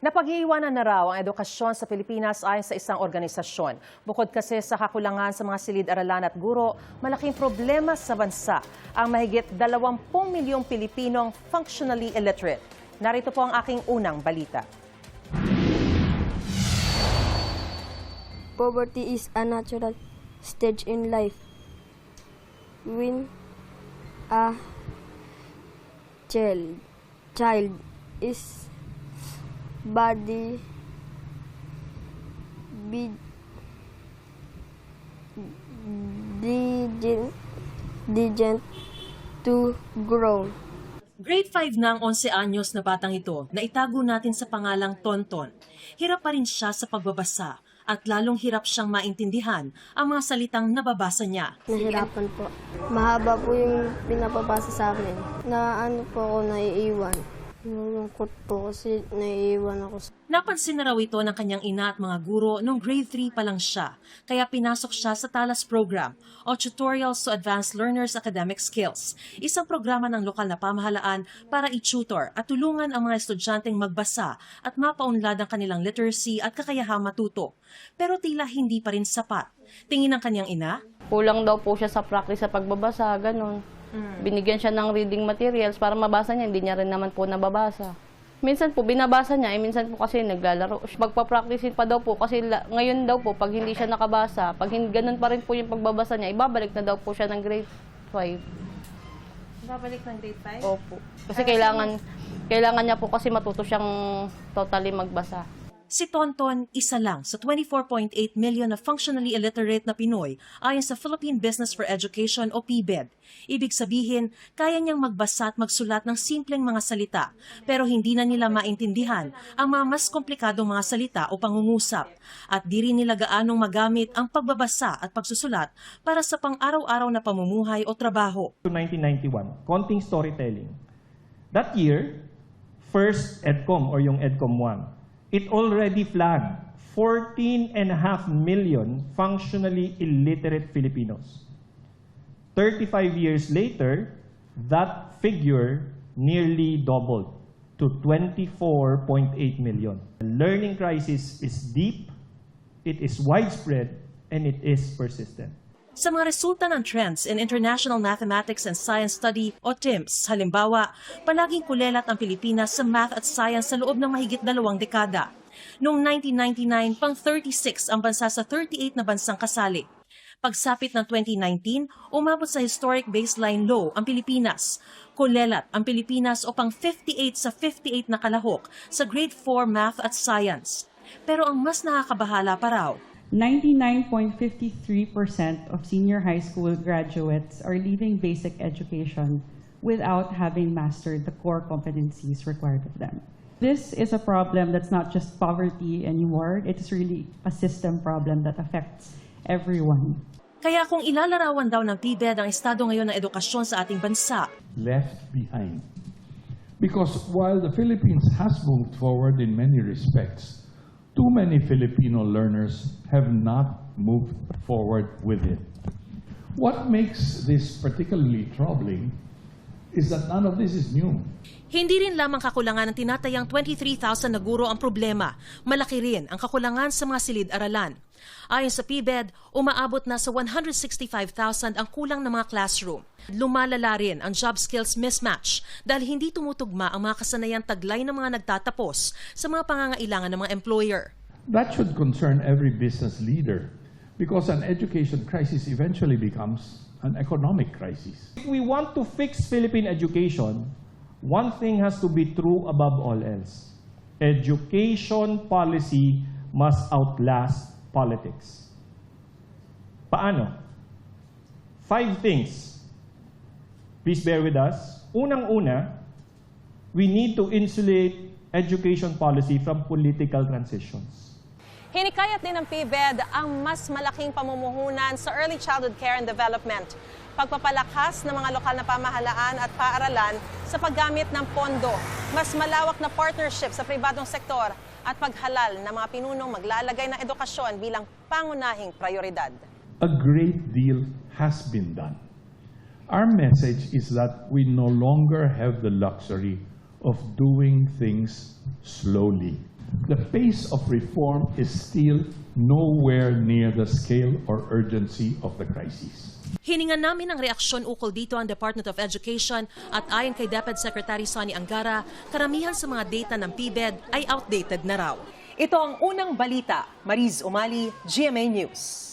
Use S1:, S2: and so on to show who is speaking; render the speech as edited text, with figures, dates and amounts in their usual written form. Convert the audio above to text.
S1: Napag-iiwanan na raw ang edukasyon sa Pilipinas ayon sa isang organisasyon. Bukod kasi sa kakulangan sa mga silid-aralan at guro, malaking problema sa bansa ang mahigit 20 milyong Pilipinong functionally illiterate. Narito po ang aking unang balita.
S2: Poverty is a natural stage in life. When a child is body diligent to grow.
S3: Grade 5 na ang 11 anyos na batang ito na itago natin sa pangalang Tonton. Hirap pa rin siya sa pagbabasa at lalong hirap siyang maintindihan ang mga salitang nababasa niya.
S2: Nahirapan po. Mahaba po yung pinapabasa sa amin. Na ano po ako naiiwan. Nalulungkot po kasi naiiwan ako.
S3: Napansin na raw ito ng kanyang ina at mga guro nung grade 3 pa lang siya, kaya pinasok siya sa TALAS program o Tutorials to Advanced Learners Academic Skills, isang programa ng lokal na pamahalaan para i-tutor at tulungan ang mga estudyanteng magbasa at mapaunlad ang kanilang literacy at kakayahang matuto. Pero tila hindi pa rin sapat. Tingin ng kanyang ina,
S4: kulang daw po siya sa practice sa pagbabasa, ganun. Binigyan siya ng reading materials para mabasa niya, hindi niya rin naman po nababasa. Minsan po binabasa niya, minsan po kasi naglalaro. Magpa-practicein pa daw po kasi ngayon daw po pag hindi siya nakabasa, pag ganun pa rin po yung pagbabasa niya, ibabalik na daw po siya ng grade 5.
S1: Babalik ng grade 5?
S4: Opo. Kasi kailangan niya po kasi matuto siyang totally magbasa.
S3: si Tonton isa lang sa 24.8 million na functionally illiterate na Pinoy ayon sa Philippine Business for Education o PBED. Ibig sabihin, kaya niyang magbasa at magsulat ng simpleng mga salita, pero hindi na nila maintindihan ang mga mas komplikadong mga salita o pangungusap. At di rin nila gaanong magamit ang pagbabasa at pagsusulat para sa pang-araw-araw na pamumuhay o trabaho.
S5: 1991, konting storytelling. That year, first EDCOM or yung EDCOM 1, it already flagged 14.5 million functionally illiterate Filipinos. 35 years later, that figure nearly doubled to 24.8 million. The learning crisis is deep, it is widespread, and it is persistent.
S3: Sa mga resulta ng Trends in International Mathematics and Science Study o TIMSS, halimbawa, palaging kulelat ang Pilipinas sa math at science sa loob ng mahigit 2 dekada. Noong 1999, pang 36 ang bansa sa 38 na bansang kasali. Pagsapit ng 2019, umabot sa historic baseline low ang Pilipinas. Kulelat ang Pilipinas o pang 58 sa 58 na kalahok sa grade 4 math at science. Pero ang mas nakakabahala pa raw,
S6: 99.53% of senior high school graduates are leaving basic education without having mastered the core competencies required of them. This is a problem that's not just poverty anymore. It's really a system problem that affects everyone.
S3: Kaya kung ilalarawan daw ng PBED ang estado ngayon ng edukasyon sa ating bansa,
S7: left behind. Because while the Philippines has moved forward in many respects, too many Filipino learners have not moved forward with it. What makes this particularly troubling is that none of this is new.
S3: hindi rin lamang kakulangan ng tinatayang 23,000 na guro ang problema. Malaki rin ang kakulangan sa mga silid-aralan. Ayon sa PBED, umaabot na sa 165,000 ang kulang ng mga classroom. Lumalala rin ang job skills mismatch dahil hindi tumutugma ang mga kasanayang taglay ng mga nagtatapos sa mga pangangailangan ng mga employer.
S7: That should concern every business leader because an education crisis eventually becomes an economic crisis.
S5: If we want to fix Philippine education, one thing has to be true above all else. Education policy must outlast politics. Paano? 5 things. Please bear with us. Unang-una, we need to insulate education policy from political transitions.
S1: Hinikayat din ng PBED ang mas malaking pamumuhunan sa early childhood care and development, pagpapalakas ng mga lokal na pamahalaan at paaralan sa paggamit ng pondo, mas malawak na partnership sa pribadong sektor at paghalal ng mga pinunong maglalagay ng edukasyon bilang pangunahing prioridad.
S7: A great deal has been done. Our message is that we no longer have the luxury of doing things slowly. The pace of reform is still nowhere near the scale or urgency of the crisis.
S3: Hiningan namin ang reaksyon ukol dito ang Department of Education at ayon kay DepEd Secretary Sonny Angara, karamihan sa mga data ng PBED ay outdated na raw. Ito ang unang balita. Mariz Umali, GMA News.